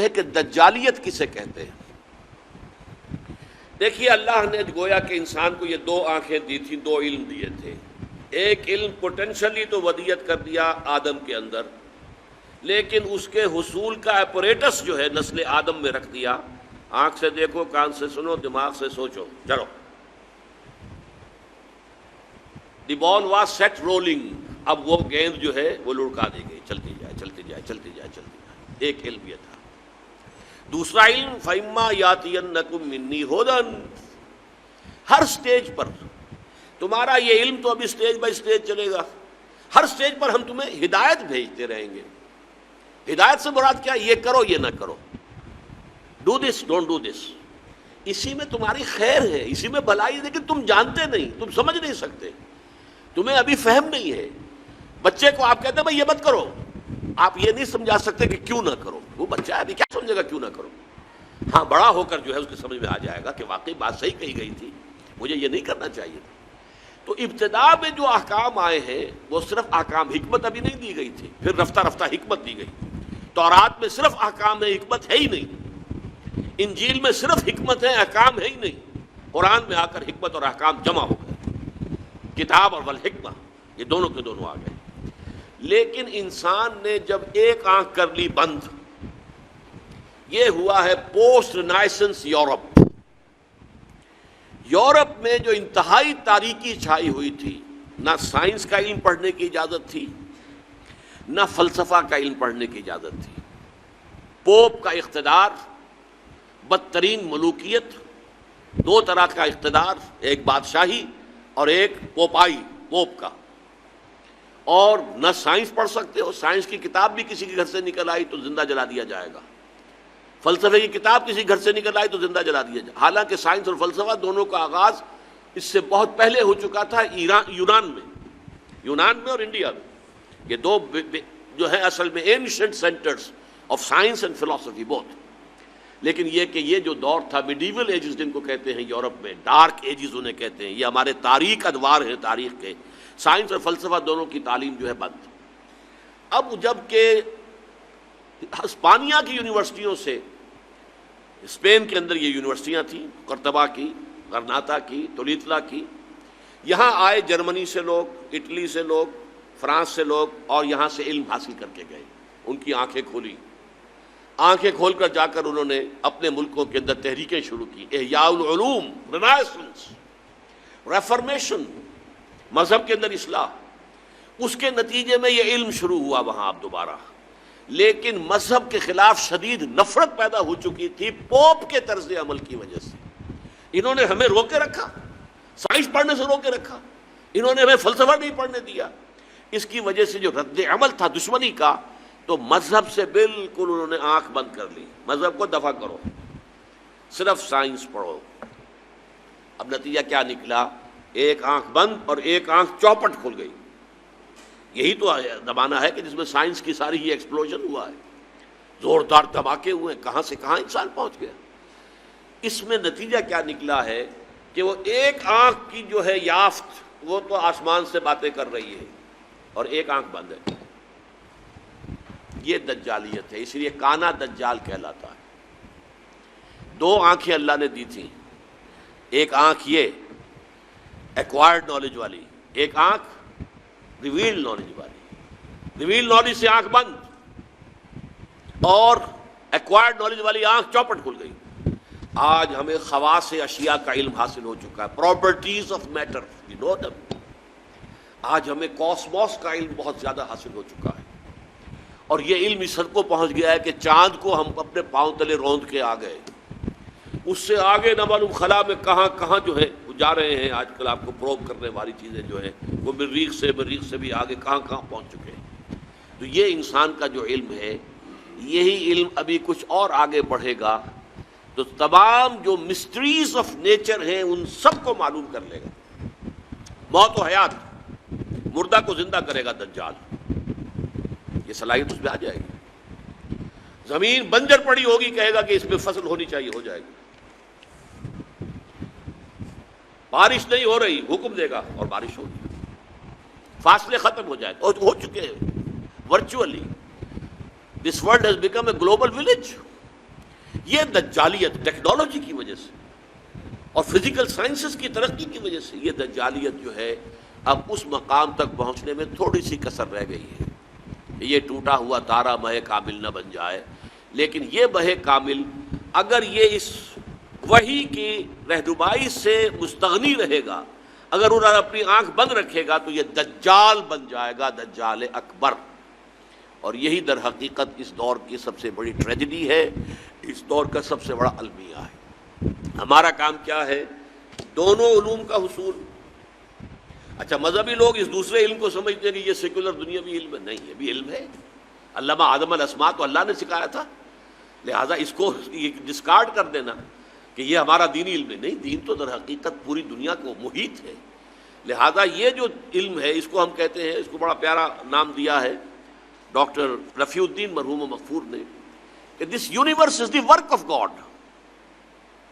ہیں کہ دجالیت کسے کہتے ہیں۔ دیکھیے اللہ نے گویا کہ انسان کو یہ دو آنکھیں دی تھیں، دو علم دیے تھے۔ ایک علم پوٹینشلی تو ودیت کر دیا آدم کے اندر، لیکن اس کے حصول کا اپریٹس جو ہے نسل آدم میں رکھ دیا۔ آنکھ سے دیکھو، کان سے سنو، دماغ سے سوچو، چلو۔ دی بال واز سیٹ رولنگ، اب وہ گیند جو ہے وہ لڑکا دی گئی، چلتی جائے چلتی جائے چلتی جائے چلتی جائے۔ ایک علم یہ تھا۔ دوسرا علم فَإِمَّا يَأْتِيَنَّكُم مِّنِّي هُدًى، ہر سٹیج پر تمہارا یہ علم تو ابھی سٹیج بائی سٹیج چلے گا، ہر سٹیج پر ہم تمہیں ہدایت بھیجتے رہیں گے۔ ہدایت سے مراد کیا؟ یہ کرو یہ نہ کرو، do this don't do this, اسی میں تمہاری خیر ہے، اسی میں بھلائی ہے، لیکن تم جانتے نہیں، تم سمجھ نہیں سکتے، تمہیں ابھی فہم نہیں ہے۔ بچے کو آپ کہتے ہیں بھائی یہ مت کرو، آپ یہ نہیں سمجھا سکتے کہ کیوں نہ کرو، وہ بچہ ہے ابھی کیا سمجھے گا کیوں نہ کرو۔ ہاں بڑا ہو کر جو ہے اس کی سمجھ میں آ جائے گا کہ واقعی بات صحیح کہی گئی تھی، مجھے یہ نہیں کرنا چاہیے تھا۔ تو ابتدا میں جو احکام آئے ہیں وہ صرف احکام، حکمت ابھی نہیں دی گئی تھی، پھر رفتہ رفتہ حکمت دی گئی۔ تورات میں صرف احکام ہے، حکمت ہے ہی نہیں۔ انجیل میں صرف حکمت ہے، احکام ہے ہی نہیں۔ قرآن میں آ کر حکمت اور احکام جمع ہو گئے، کتاب اور والحکمہ یہ دونوں کے دونوں آ گئے۔ لیکن انسان نے جب ایک آنکھ کر لی بند، یہ ہوا ہے پوسٹ رینائسنس یورپ۔ یورپ میں جو انتہائی تاریکی چھائی ہوئی تھی، نہ سائنس کا علم پڑھنے کی اجازت تھی، نہ فلسفہ کا علم پڑھنے کی اجازت تھی۔ پوپ کا اقتدار، بدترین ملوکیت، دو طرح کا اقتدار، ایک بادشاہی اور ایک پوپائی، پوپ کا۔ اور نہ سائنس پڑھ سکتے ہو، سائنس کی کتاب بھی کسی کے گھر سے نکل آئی تو زندہ جلا دیا جائے گا، فلسفے کی کتاب کسی گھر سے نکل آئی تو زندہ جلا دیا جائے۔ حالانکہ سائنس اور فلسفہ دونوں کا آغاز اس سے بہت پہلے ہو چکا تھا یونان میں اور انڈیا میں۔ یہ دو جو ہے اصل میں ancient centres of science and فلسفی بوتھ۔ لیکن یہ کہ یہ جو دور تھا میڈیول ایجز جن کو کہتے ہیں یورپ میں، ڈارک ایجز انہیں کہتے ہیں، یہ ہمارے تاریخ ادوار ہیں تاریخ کے، سائنس اور فلسفہ دونوں کی تعلیم جو ہے بند۔ اب جب کہ ہسپانیہ کی یونیورسٹیوں سے، اسپین کے اندر یہ یونیورسٹیاں تھیں، قرطبہ کی، غرناطہ کی، تولیتلا کی، یہاں آئے جرمنی سے لوگ، اٹلی سے لوگ، فرانس سے لوگ، اور یہاں سے علم حاصل کر کے گئے۔ ان کی آنکھیں کھولی، آنکھیں کھول کر جا کر انہوں نے اپنے ملکوں کے اندر تحریکیں شروع کی، احیاء العلوم، رینائسنس، ریفارمیشن، مذہب کے اندر اصلاح۔ اس کے نتیجے میں یہ علم شروع ہوا وہاں اب دوبارہ، لیکن مذہب کے خلاف شدید نفرت پیدا ہو چکی تھی پوپ کے طرز عمل کی وجہ سے۔ انہوں نے ہمیں روکے رکھا، سائنس پڑھنے سے روکے رکھا، انہوں نے ہمیں فلسفہ نہیں پڑھنے دیا۔ اس کی وجہ سے جو رد عمل تھا دشمنی کا، تو مذہب سے بالکل انہوں نے آنکھ بند کر لی، مذہب کو دفع کرو، صرف سائنس پڑھو۔ اب نتیجہ کیا نکلا؟ ایک آنکھ بند اور ایک آنکھ چوپٹ کھل گئی۔ یہی تو زمانہ ہے کہ جس میں سائنس کی ساری ہی ایکسپلوژن ہوا ہے، زوردار دھماکے ہوئے، کہاں سے کہاں انسان پہنچ گیا۔ اس میں نتیجہ کیا نکلا ہے کہ وہ ایک آنکھ کی جو ہے یافت، وہ تو آسمان سے باتیں کر رہی ہے اور ایک آنکھ بند ہے۔ یہ دجالیت ہے، اس لیے کانا دجال کہلاتا ہے۔ دو آنکھیں اللہ نے دی تھیں، ایک آنکھ یہ ایکوائرڈ نالج والی، ایک آنکھ ریویل نالج والی۔ ریویل نالج سے آنکھ بند اور ایکوائرڈ نالج والی آنکھ چوپٹ کھل گئی۔ آج ہمیں خواص اشیاء کا علم حاصل ہو چکا ہے، پراپرٹیز آف میٹر، وی نو دم۔ آج ہمیں کاسموس کا علم بہت زیادہ حاصل ہو چکا ہے، اور یہ علم اس حد کو پہنچ گیا ہے کہ چاند کو ہم اپنے پاؤں تلے روند کے آ گئے۔ اس سے آگے نہ معلوم خلا میں کہاں کہاں جو ہے وہ جا رہے ہیں۔ آج کل آپ کو پروب کرنے والی چیزیں جو ہیں وہ مریخ سے بھی آگے کہاں کہاں پہنچ چکے ہیں۔ تو یہ انسان کا جو علم ہے، یہی علم ابھی کچھ اور آگے بڑھے گا تو تمام جو مسٹریز آف نیچر ہیں ان سب کو معلوم کر لے گا۔ موت و حیات، مردہ کو زندہ کرے گا دجال، یہ صلاحیت اس میں آ جائے گی۔ زمین بنجر پڑی ہوگی، کہے گا کہ اس میں فصل ہونی چاہیے، ہو جائے گی۔ بارش نہیں ہو رہی، حکم دے گا اور بارش ہوگی، فاصلے ختم ہو جائے گا، ہو چکے ہیں virtually. This world has become a global village. یہ دجالیت ٹیکنالوجی کی وجہ سے اور فزیکل سائنسز کی ترقی کی وجہ سے یہ دجالیت جو ہے اب اس مقام تک پہنچنے میں تھوڑی سی کسر رہ گئی ہے. یہ ٹوٹا ہوا تارا مہ کامل نہ بن جائے، لیکن یہ مہ کامل اگر یہ اس وحی کی رہنمائی سے مستغنی رہے گا، اگر انہوں نے اپنی آنکھ بند رکھے گا، تو یہ دجال بن جائے گا، دجال اکبر. اور یہی در حقیقت اس دور کی سب سے بڑی ٹریجڈی ہے، اس دور کا سب سے بڑا المیہ ہے. ہمارا کام کیا ہے؟ دونوں علوم کا حصول. اچھا، مذہبی لوگ اس دوسرے علم کو سمجھتے ہیں کہ یہ سیکولر دنیاوی علم ہے. نہیں، یہ بھی علم ہے. علامہ آدم الاسماء تو اللہ نے سکھایا تھا، لہٰذا اس کو ڈسکارڈ کر دینا کہ یہ ہمارا دینی علم ہے. نہیں، دین تو در حقیقت پوری دنیا کو محیط ہے. لہٰذا یہ جو علم ہے اس کو ہم کہتے ہیں، اس کو بڑا پیارا نام دیا ہے ڈاکٹر رفیع الدین مرحوم و مغفور نے، کہ this universe is the work of God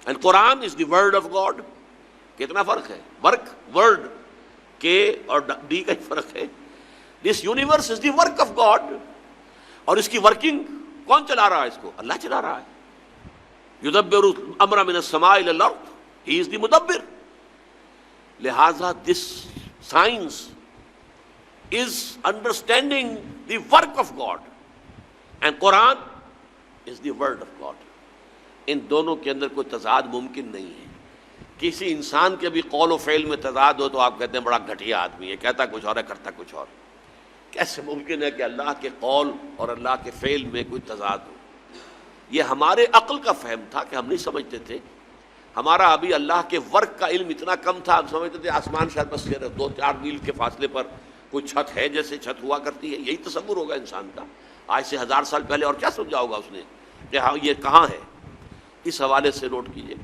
and Quran is the word of God. کتنا فرق ہے؟ ورک، ورڈ کے اور ڈی کا ہی فرق ہے. This universe is the work of God, اور اس کی ورکنگ کون چلا رہا ہے؟ اس کو اللہ چلا رہا ہے. یدبر الامر من السماء الى الارض، ہی از دی مدبر. لہذا this science is understanding the work of God and Quran is the word of God. ان دونوں کے اندر کوئی تضاد ممکن نہیں ہے. کسی انسان کے بھی قول و فعل میں تضاد ہو تو آپ کہتے ہیں بڑا گھٹیا آدمی ہے، کہتا کچھ اور ہے کرتا کچھ اور. کیسے ممکن ہے کہ اللہ کے قول اور اللہ کے فعل میں کوئی تضاد ہو؟ یہ ہمارے عقل کا فہم تھا کہ ہم نہیں سمجھتے تھے. ہمارا ابھی اللہ کے ورک کا علم اتنا کم تھا، ہم سمجھتے تھے آسمان شاید بس 2-4 میل کے فاصلے پر کوئی چھت ہے، جیسے چھت ہوا کرتی ہے. یہی تصور ہوگا انسان کا. آج سے 1000 سال پہلے اور کیا سمجھا ہوگا اس نے کہ ہاں یہ کہاں ہے؟ اس حوالے سے نوٹ کیجئے.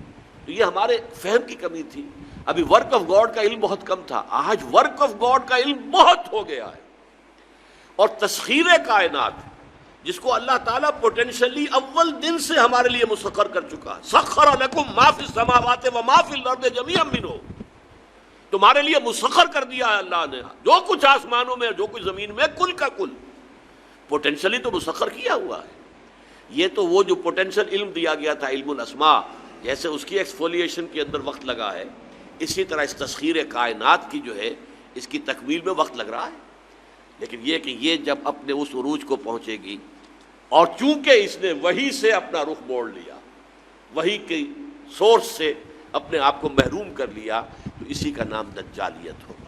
تو یہ ہمارے فہم کی کمی تھی. ابھی ورک آف گاڈ کا علم بہت کم تھا، آج ورک آف گاڈ کا علم بہت ہو گیا ہے. اور تسخیر کائنات جس کو اللہ تعالیٰ پوٹینشلی اول دن سے ہمارے لیے مسخر کر چکا. سخر لکم ما فی السماوات و ما فی الارض جميعا منہ، تمہارے لیے مسخر کر دیا ہے اللہ نے جو کچھ آسمانوں میں جو کچھ زمین میں، کل کا کل پوٹینشلی تو مسخر کیا ہوا ہے. یہ تو وہ جو پوٹینشل علم دیا گیا تھا علم الاسماء، جیسے اس کی ایکسفولیشن کے اندر وقت لگا ہے، اسی طرح اس تسخیر کائنات کی جو ہے اس کی تکمیل میں وقت لگ رہا ہے. لیکن یہ کہ یہ جب اپنے اس عروج کو پہنچے گی، اور چونکہ اس نے وحی سے اپنا رخ موڑ لیا، وحی کی سورس سے اپنے آپ کو محروم کر لیا، تو اسی کا نام دجالیت ہوگا.